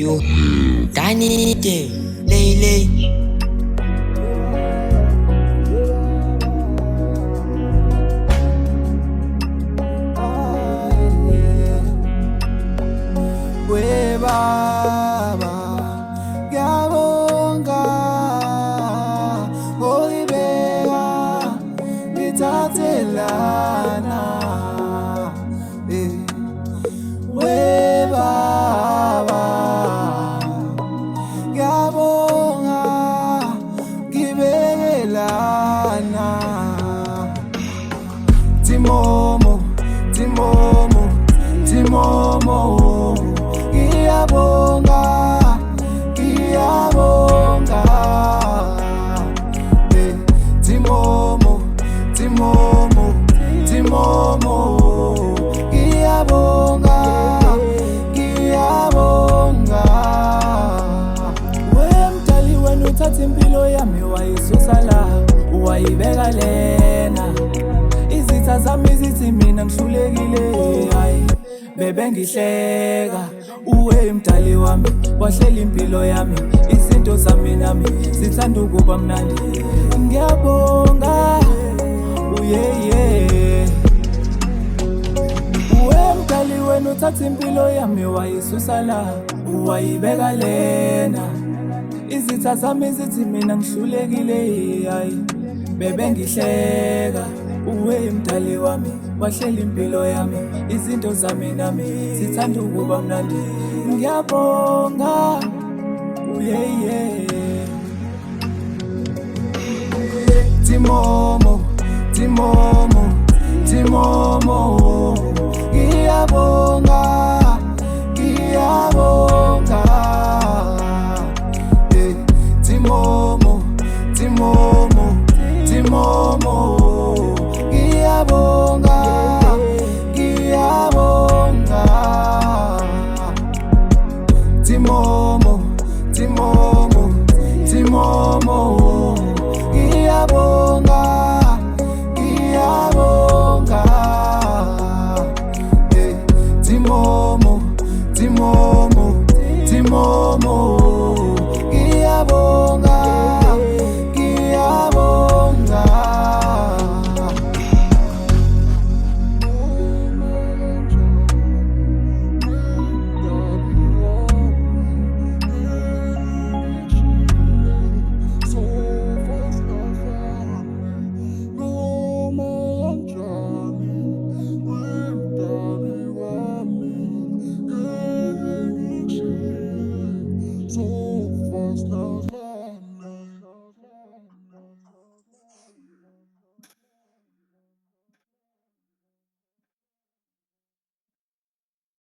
you. Tiny day, lay. We baba, ngiyabonga, oyibeka, ngithathelana. We baba, ngiyabonga, ngibekelana. Timomo, ngiyabonga, Timomo, ngiyabonga. Wemdali wena uthatha impilo yami wayisusa la, wayibeka lena. Izitha zami zithi mina ngihlulekile, hayi bebe ngihleka. Uwe mdali wami wahlela impilo yami, izinto zami nami zithanda ukuba mnandi. Ngiyabonga, yeah. Uwe mdali wena uthatha impilo yami wayisusa la, wayibeka lena. Izitha zami zithi mina ngihlulekile, hayi bebe ngihleka. Uwe mdali wami wahlela impilo yami, izinto zami nami zithanda ukuba mnandi. Ngiyabonga, yeah. Timomo, ngiyabonga, Timomo, ngiyabonga, Timomo, ngiyabonga, Timomo, ngiyabonga, So fast,